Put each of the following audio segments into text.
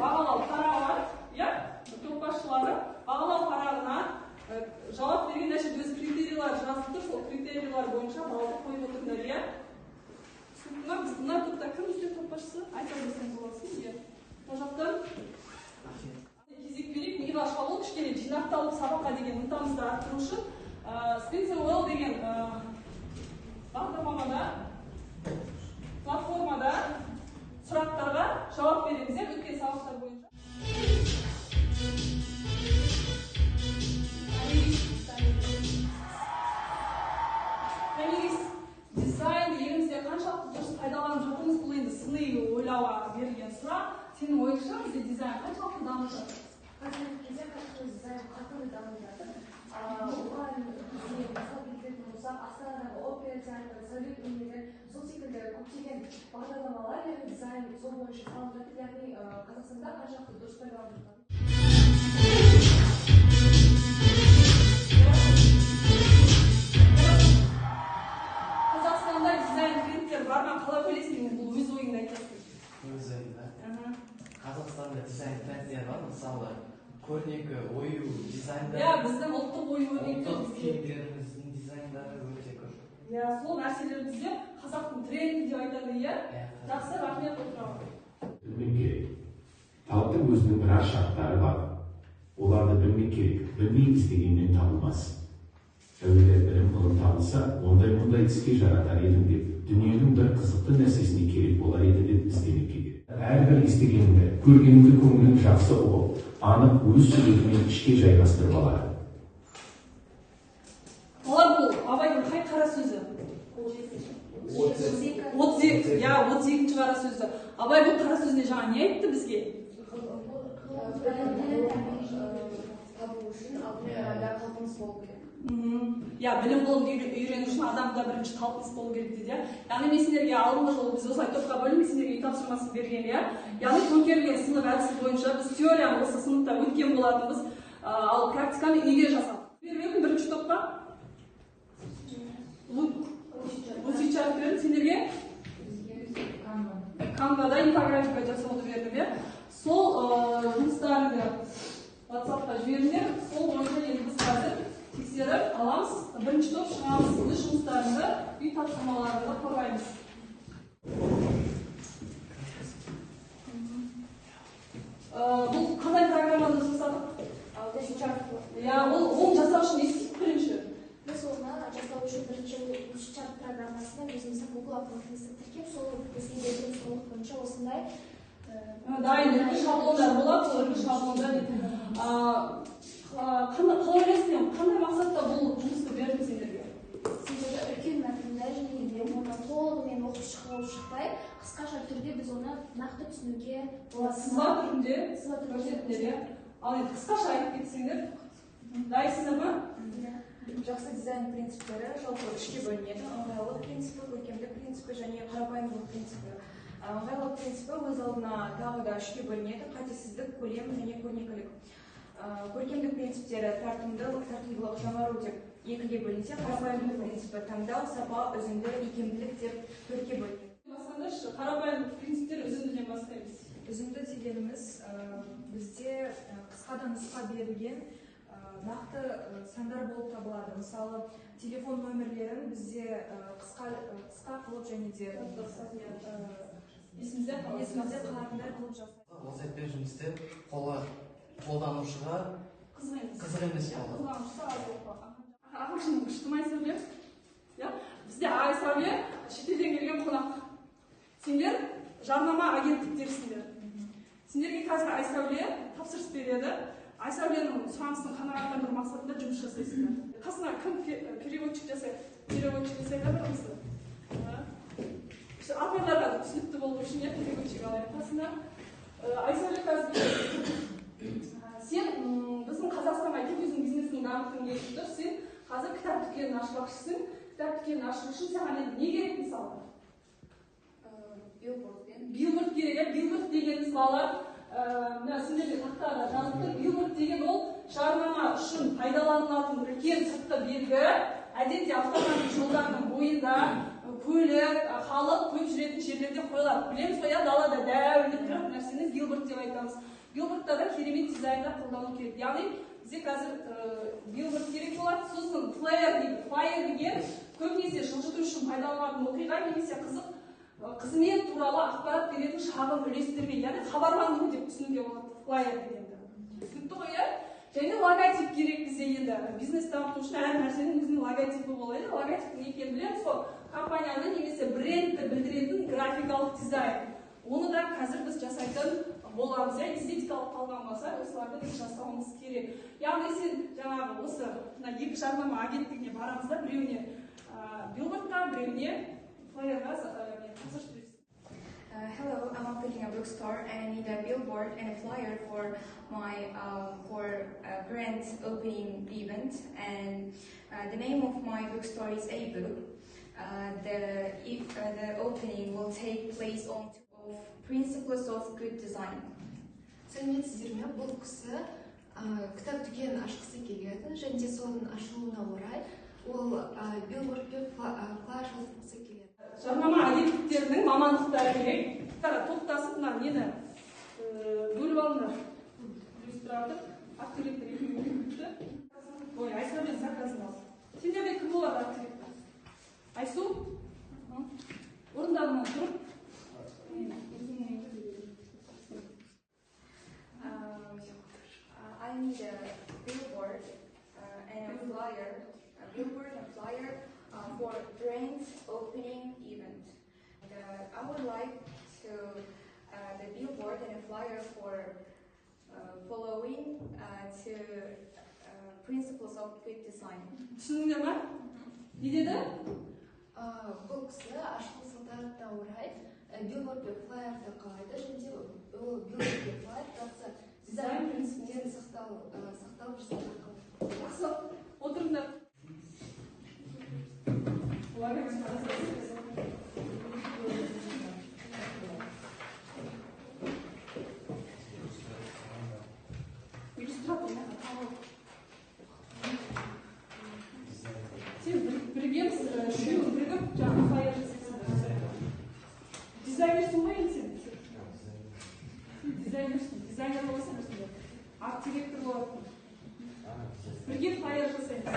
бағалау парағы бар, иә, топ басшылары бағалау парағына жауап берген әшет өз критериялар жазып тұр, сол критериялар бойынша балды қойып отырыңдар, иә. Біз мына топта кім бізде топ басшысы? Айта берсең боласың, иә. Мына жақтан кезек берейік, миға шабыл кішкене жинақталып сабаққа деген ынтамызды арттыру үшін SpinSOL деген бағдарламада, платформада сұрақтарға жауап береміз, өткен сабақтар бойынша. Дизайн дегенімізде қаншалықты дұрыс пайдаланып жатырмыз, бұл енді сыни ойлауға берілген сұрақ. Сенің ойыңша бізде дизайн қаншалықты дамып жатыр? Қазіргі кезде дизайн қатты дамып жатыр. Оған мысалы келтіретін болсақ, Астанадағы опера театры, Совет өнері, сол секілді көптеген бағдарламалар дизайн сол бойынша салынып жатыр, яғни Қазақстанда қаншалықты дұрыс пайдаланып жатыр. Қазақстанда дизайн трендтер бар ма? Қалай ойлайсың? Бұл өз ойыңды айтасың. Өз ойымда. Қазақстанда дизайн трендтер бар, мысалы көрнекі ою дизайндар. Иә, біздің ұлттық ою-өрнектер. Ұлттық киімдеріміздің дизайндары өте көп. Иә, сол нәрселер бізде қазақтың тренді деп айтады, иә? Жақсы, рахмет отырамын. Білmek керек. Талаптың өзінің біраз шарттары бар. Оларды білmek керек. Білмейміз дегеннен табылмас. Әуелі білім ғылым табылса, ондай іске жаратар едім деп, дүниенің бір қызықты нәрсесіне керек болар еді деп іздемек керек. Әрбір естігеніңді, көргеніңді көңілің жақсы ұғып, анық өз жүрегімен ішке жайғастырып алады. Олар бұл Абайдың қай қара сөзі? 32-ші қара сөзі. Абай бұл қара сөзіне жаңа не айтты бізге? Табу үшін алдында қалпыныс болу керек. Я білім ғылым үйрену үшін адамда бірінші талпыныс болу керек дейді. Яғни мен сендерге алдыңғы жолы біз осылай топқа бөлініп сендерге үй тапсырмасын берген, иә. Яғни төңкерілген сынып әдісі бойынша біз теорияны осы сыныпта өткен болатынбыз, ал практиканы үйде жасадық. Бермедің бірінші топқа? Лучичат бердім сендерге? Canva'да инфографика жасауды бердім, иә. Сол жұмыстарыңды WhatsApp-қа жіберіңдер, сол бойынша енді біз қазір тексеріп аламыз, бірінші топ шығамыз, өз жұмыстарыңды, үй тапсырмаларыңды қорғаймыз. Бұл қандай программада жасадық? Оны жасау үшін не істейді бірінші? Біз оны жасау үшін бірінші Лучичат программасына өзіміздің Google аккаунтымызды тіркеп, сол бізге берген сұлық бойынша осындай дайын үлгі шаблондар болады, сол үлгі шаблондар. Қалай ойлайсың, қандай мақсатта бұл жұмысты бердің сендерге? Сендерге үлкен мәтінді және оны толығымен оқып шықпай, қысқаша түрде біз оны нақты түсінуге болады. Сызба түрінде көрсетіңдер. Ал енді қысқаша айтып кетсеңдер, дайынсыздар ма? Жақсы дизайн принциптері жалпы үшке бөлінеді. Ыңғайлылық принципі, көркемдік принципі және қарапайымдылық принципі. Ыңғайлылық принципі өз алдына тағы да үшке бөлінеді: қатесіздік, көлем және көрнекілік. Көркемдік принциптері тартымдылық, жаңару деп екіге бөлінсе, қарапайымдылық принципі таңдау, сапа, үзінді, икемділік деп төртке бөлінеді. Басқандаршы, қарапайымдылық принциптері үзіндіден бастаймыз. Үзінді дегеніміз бізде қысқада нұсқа берілген нақты сандар болып табылады. Мысалы, телефон нөмірлерін бізде қысқа қылып және де есімізде қалатындай қылып жасайды. Ол сәтпен жұмыс істеп, қолданушыға қызық емес болды. Ағылшын күшті Айсәуле. Бізде Айсәуле шетелден келген қонақ. Сендер жарнама агенттіктерсіңдер. Сендерге қазір Айсәуле тапсырыс береді. Айсәуленің сұранысын қанағаттандыру мақсатында жұмыс жасайсыңдар. Қасына кім переводчик жасайды? Переводчик жасайды бірімізді. Апайларға түсінікті болу үшін переводчик алайық. Қасына Айсәуле қазір сен біздің Қазақстанға келіп өзің бизнесін дамытқың келіп тұр. Сен қазір кітап дүкенін ашпақшысың. Кітап дүкенін ашу үшін саған енді не керек мысалы? Билборд керек. Билборд деген балалар сендерге тақтада жазып тұр. Билборд деген ол жарнама үшін пайдаланылатын үлкен сыртқы белгі. Әдетте автомобиль жолдарының бойында көлік, халық көп жүретін жерлерде қойылады. Білеміз ғой, далада дәулет тұратын нәрсені билборд деп айтамыз. Билбордта да керемет дизайндар қолдану керек. Яғни бізде қазір билборд керек болады, сосын флайер дейді. Флайер деген көбінесе жылжыту үшін пайдаланатын оқиға немесе қызмет туралы ақпарат беретін шағын үлестермен, яғни хабарландыру деп түсінуге болады флайер дегенді. Түсінікті ғой, иә? Және логотип керек бізде енді. Бизнес дамыту үшін әр нәрсенің өзінің логотипі болады. Логотиптің екенін білеміз ғой. Компанияны немесе брендті білдіретін графикалық дизайн. Оны да қазір біз жасайтын боламыз. Эстетикалық қалған болса, осыларды біз жасауымыз керек. Яғни сен жаңағы осы екі жарнама агенттігіне барамыз да, біреуіне билбордқа, біреуіне флайерға қатысып жүресіз. Hello, I'm opening a bookstore and I need a billboard and a flyer for my grand opening event. And the name of my bookstore is A-Book. The opening will take place on Principles of Good Design. Сәлеметсіздер ме? Бұл кісі кітап дүкенін ашқысы келеді және де соның ашылуына орай ол билборд пен флайер жазғысы келеді. Жарнама агенттіктерінің мамандықтары керек. Топтасып нені бөліп алыңдар. Иллюстратор, арт-директор екеуі. Ой, Айсамен заказын ал. Сендерде кім болады арт-директор? Айсу? Орындарынан тұрып. I need a billboard and a flyer, for brand's opening event. I would like to the billboard and a flyer for following to principles of good design. Түсіндіңдер ме? Не деді? Бұл кісі ашылу салтанатына орай билборд пен флайерді қалайды және де ол билборд пен флайер жақсы дизайн принциптерін сақталып жасалған қалайды. Жақсы, отырыңдар. Сен біргеміз, үшеуін бірігіп, жаңағы флайер жасайсыңдар. Дизайнерсің ғой енді сен? Дизайнер боласың ба? Арт-директор боласың. Бірге флайер жасаймыз.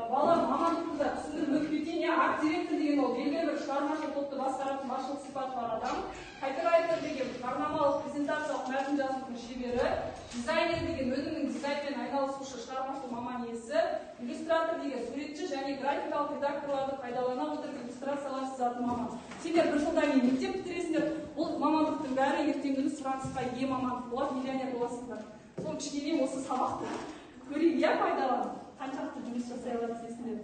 Бала мамандықты түсіндіріп өтпейтін, арт-директор деген ол белгілі бір шығармашылық топты басқаратын басшылық сипаты бар адам. Копирайтер деген жарнамалық презентациялық мәтін жазудың шебері, дизайнер деген өнімнің дизайнмен айналысушы шығармашылық маман иесі, иллюстратор деген суретші және графикалық редакторларды пайдалана отырып иллюстрациялар сызатын маман. Сендер бір жылдан кейін мектеп бітіресіңдер, бұл мамандықтың бәрі ертеңгі күні сұранысқа ие мамандық болады, миллионер боласыңдар. Сол кішкене осы сабақты көрейік, иә, пайдаланып. Қаншақты жұмыс жасай аласыздар?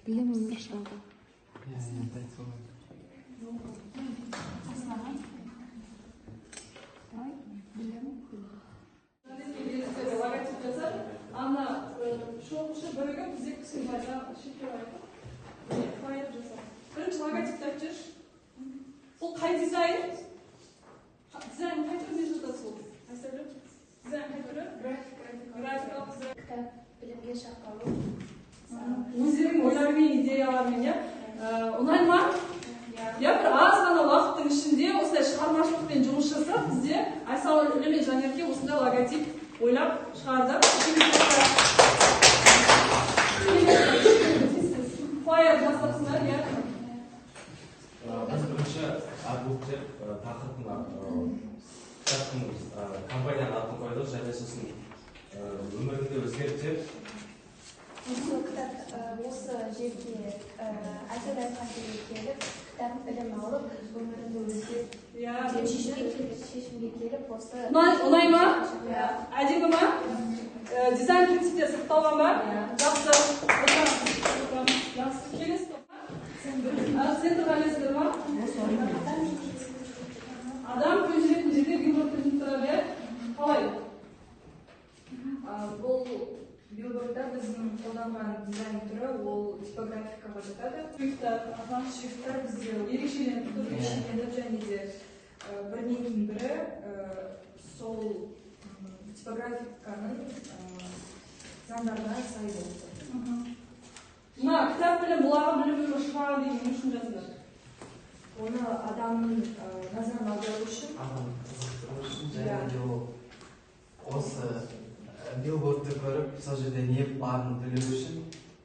Білім өмір шағы. Логотип жасап, ана шоқушы бірігіп бізде кісі байда шекер айтып, флайер жасап. Бірінші логотипті айтып жүрші. Сол қай дизайн? Дизайн қай түрінде жатады сол? Әсәлі? Дизайн қай түрі? Графикалық дизайн. Кітап білімге шақыру. Өздерің ойлармен, идеялармен, иә? Ұнай ма? Я бір аз ғана уақыттың ішінде осылай шығармашылықпен жұмыс жасап, бізде Айсал Үлемен Жанерке осындай логотип ойлап шығарды. Флайер жасапсыңдар, иә? Біз бірінші арт-бук деп тақырыптың компанияның атын қойдық, және сосын өмірінде өзгертіп Осы кітап осы жерге Айсал айтқан жерге келіп, кітап ілім алып, өмірімді өзгертіп, шешімге келіп, осы... Ұнай ма? Әдемі ма? дизайн принциптері сақталған ба? Жақсы. Жақсы. Келесі топқа. Центрға ілесіздер ма? Адам көз жүретін жерде билборд көзініп тұрады. Қалай? Бұл билбордта біздің қолданған дизайн түрі ол типографикаға жатады. Шрифттар бізде ерекшеленіп және де бірінен кейін бірі сол типографиканың заңдарына сай болды. Мына кітап білім, бұлағы білімі шығағы деген не үшін жазылды? Оны адамның назарын аудару үшін. Адам қызықтыру үшін және де ол осы билбордты көріп, сол жерде не барын білу үшін.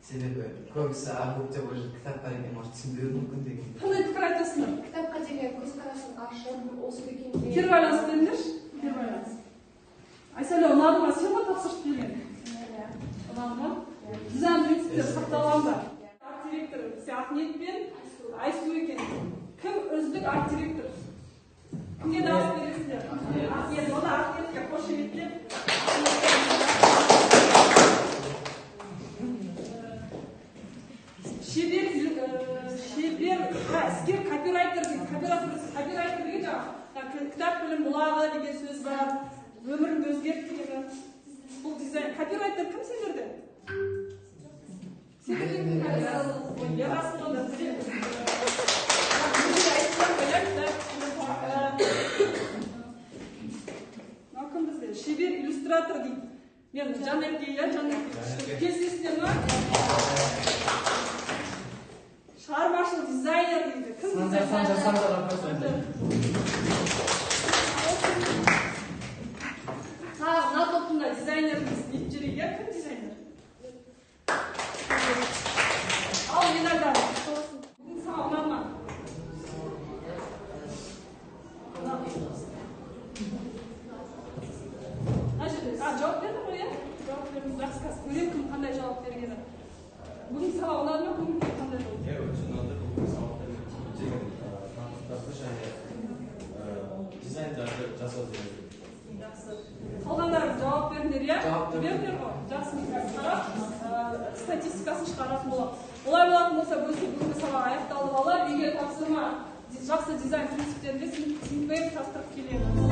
Себебі көбісі ағып деп уже кітапқа деген может түсінбеуі мүмкін деген. Қандай пікір айтасыңдар? Кітапқа деген көзқарасын ашып, осы дүкенде Кері байланыс беріңдерші. Кері байланыс. Айсәлі, ұнады ма? Сен ғой тапсырып берген? Ұнады ма? Дизайн принциптері сақталған ба? Арт директор Ахмет пен Айсу екен. Кім үздік арт директор? Кімге дауыс бересіздер? Ахмет, оны Ахметке қошеметтеп. Шебер, іскер копирайтер дейді. Копирайтер деген жаңағы кітап білім бұлағы деген сөз бар. Өмірімді өзгерттегі. Бұл дизайн. Копирайтер кім сендерде? Сендерде кім? Я расылды. Кім бізде? Шебер иллюстратор дейді. Мен Жанерге, келісесіздер ма? Шығармашылық дизайнер дейді. Кім дизайнер? Мына топтында дизайнер деп жүрейік, кім дизайнер? Ал медальдар. Бүгін саған ұнады ма? Жауап берді ғой, иә? Жауап бердіңіз, жақсы қазір көрем кім қандай жауап бергені. Бүгін саған ұнады ма? Бүгін қандай жауап? Дизайндарды жасады. Жақсы. Қалғандары жауап беріңдер, иә? Жауап беріңдер ғой. Жақсы, қарап, статистикасын шығаратын болады. Олай болатын болса, бүгінгі сабақ аяқталып алып, үйге тапсырма жақсы дизайн принциптеріне сіңбей тастырып келеміз.